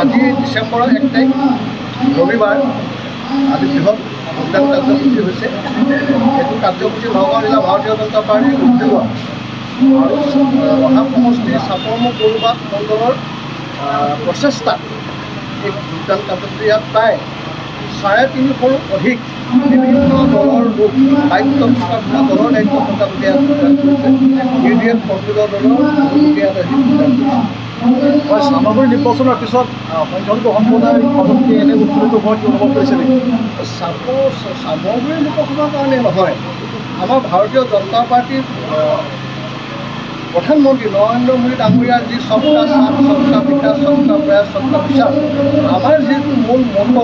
আজি ডিচেম্বৰৰ 1 তাৰিখ ৰবিবাৰ আজি বৃহৎ যোগদান কাৰ্যসূচী হৈছে। এইটো কাৰ্যসূচী নগাঁও জিলা ভাৰতীয় জনতা পাৰ্টীৰ উদ্যোগত আৰু ৰহা সমষ্টিৰ চাপৰমুখ পৌৰবাদ মণ্ডলৰ প্ৰচেষ্টাত এই যোগদান কাৰ্যসূচী ইয়াত প্ৰায় 350ৰো অধিক বিভিন্ন দলৰ লোক দায়িত্ব থকা দলৰ দায়িত্ব থকা লোকে ইয়াত যোগদান কৰিছে। UDF কংগ্ৰেছৰ দলৰ লোকে ইয়াত আহি যোগদান কৰিছে। সামগ্ৰী নিৰ্বাচনৰ পিছত সংখ্যালঘু সম্প্ৰদায়ৰ মাজতে এনে উৎফুল্লিত হোৱা কি অনুভৱ কৰিছে নেকি? সামগ্ৰী লোকসভাৰ কাৰণে নহয়, আমাৰ ভাৰতীয় জনতা পাৰ্টীৰ প্ৰধানমন্ত্ৰী নৰেন্দ্ৰ মোদী ডাঙৰীয়াৰ যি সবকা সাথ সবকা বিকাশ সবকা প্ৰয়াস সবকা বিশ্বাস আমাৰ যিটো মূল মন্ত্ৰ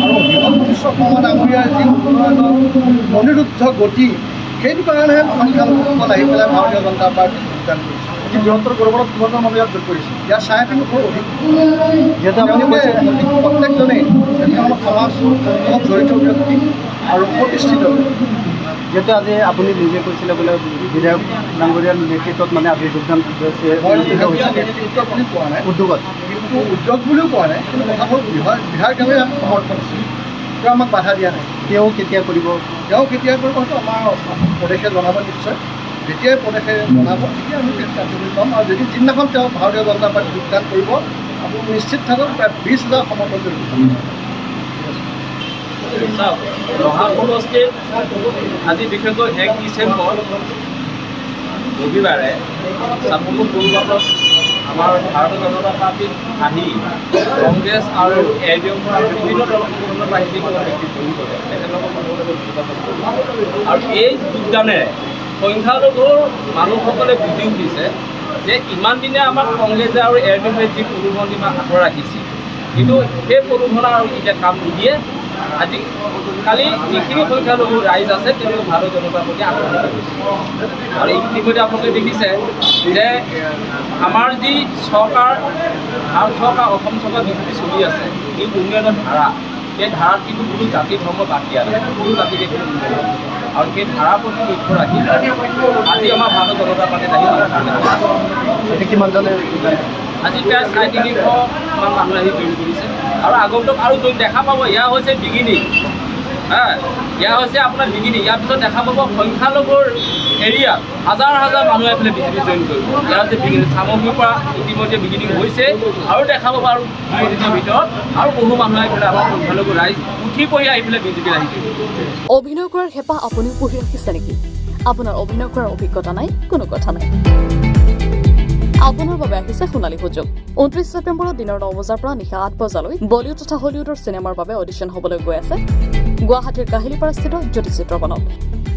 আৰু হিমন্ত বিশ্ব শৰ্মা ডাঙৰীয়াৰ যি উন্নয়নৰ অনিৰুদ্ধ গতি, সেইটো কাৰণেহে সংখ্যালঘুসকল আহি পেলাই ভাৰতীয় জনতা পাৰ্টীত যোগদান কৰিছে। এই বৃহত্তৰ গৌৰৱত কিমানজন মানুহ ইয়াত যোগ কৰিছে? ইয়াৰ 350ৰো অধিক। যিহেতু আপুনি কৈছে প্ৰত্যেকজনেই এখন সমাজ লগত জড়িত ব্যক্তি আৰু প্ৰতিষ্ঠিত। যিহেতু আজি আপুনি নিজে কৈছিলে বোলে বিধায়ক ডাঙৰীয়াৰ নেতৃত্বত মানে আজি যোগদান নেতৃত্ব বুলি কোৱা নাই, উদ্যোগত, কিন্তু উদ্যোগ বুলিও কোৱা নাই। কিন্তু কথা হ'ল বিধায়ক ডাঙৰীয়া আমাক সমৰ্থন আছে, তেওঁ আমাক বাধা দিয়া নাই। তেওঁ কেতিয়া কৰিব? তেওঁ কেতিয়া কৰিব হয়তো আমাৰ প্ৰদেশে জনাব নিশ্চয়। যেতিয়াই প্ৰদেশে জনাব তেতিয়া আমি কাৰ্যকৰী ল'ম। আৰু যদি যিদিনাখন তেওঁ ভাৰতীয় জনতা পাৰ্টীত যোগদান কৰিব, আপুনি নিশ্চিত থাকক প্ৰায় 20,000 সমৰ্থন কৰিব। ৰহা সমষ্টিত আজি বিশেষকৈ 1 ডিচেম্বৰ ৰবিবাৰে চাপৰমুখ পৌৰবাদত আমাৰ ভাৰতীয় জনতা পাৰ্টীত আহি কংগ্ৰেছ আৰু AIDFৰ পৰা বিভিন্ন দলৰ ৰাজনীতিক ব্যক্তি জড়িত কৰে, তেখেতলোকৰ আৰু এই যোগদানেৰে সংখ্যালঘুৰ মানুহসকলে বুজি উঠিছে যে ইমান দিনে আমাৰ কংগ্ৰেছে আৰু AIDFে যি প্ৰলোভনীমা হাতত ৰাখিছিল, কিন্তু সেই প্ৰলোভনা আৰু এতিয়া কাম নিদিয়ে। আজি কালি যিখিনি সংখ্যালঘু ৰাইজ আছে তেওঁলোকে ভাৰতীয় জনতা পাৰ্টী আক্ৰমণ কৰিছে। আৰু ইতিমধ্যে আপোনালোকে দেখিছে যে আমাৰ যি চৰকাৰ ভাৰত চৰকাৰ অসম চৰকাৰ যিখিনি চলি আছে এই উন্নয়নৰ ধাৰা, এই ধাৰাত কিন্তু কোনো জাতি ধৰ্ম বাদ দিয়া নাই, কোনো জাতিকে কোনো উন্নয়ন। আৰু সেই ধাৰাৰ প্ৰতি লক্ষ্য ৰাখি আজি আমাৰ ভাৰতীয় জনতা পাৰ্টীত আহি এতিয়া কিমানজনে আজি প্ৰায় 350 মান মানুহ আহি জইন কৰিছে। আৰু আগন্তুক আৰু দেখা পাব, এয়া হৈছে বিগিনিং। এয়া হৈছে আপোনাৰ বিগিনিং। ইয়াৰ পিছত দেখা পাব সংখ্যালঘুৰ এৰিয়াত হাজাৰ হাজাৰ মানুহ এইফালে বিজেপি জইন কৰিব। ইয়াৰ হৈছে বিগিনিং। সামগ্ৰীৰ পৰা ইতিমধ্যে বিগিনিং হৈছে আৰু দেখা পাব আৰু 2 দিনৰ ভিতৰত আৰু বহু মানুহ আহি পেলাই আমাৰ সংখ্যালঘু ৰাইজ উঠি পঢ়ি আহি পেলাই বিজেপিত আহিছে। অভিনয় কৰাৰ হেঁপাহ আপুনিও পঢ়ি ৰাখিছে নেকি? আপোনাৰ অভিনয় কৰাৰ অভিজ্ঞতা নাই? কোনো কথা নাই। আপোনাৰ বাবে আহিছে সোণালী সুযোগ। 29 ছেপ্টেম্বৰত দিনৰ 9 বজাৰ পৰা নিশা 8 বজালৈ বলিউড তথা হলিউডৰ চিনেমাৰ বাবে অডিশ্যন হ'বলৈ গৈ আছে গুৱাহাটীৰ কাহিলীপাৰাস্থিত জ্যোতি চিত্ৰবনত।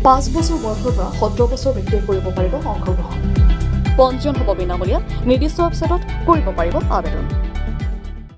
5 বছৰ বয়সৰ পৰা 17 বছৰ ব্যক্তিয়ে কৰিব পাৰিব অংশগ্ৰহণ। পঞ্জীয়ন হ'ব বিনামূলীয়া। নিৰ্দিষ্ট ৱেবছাইটত কৰিব পাৰিব আবেদন।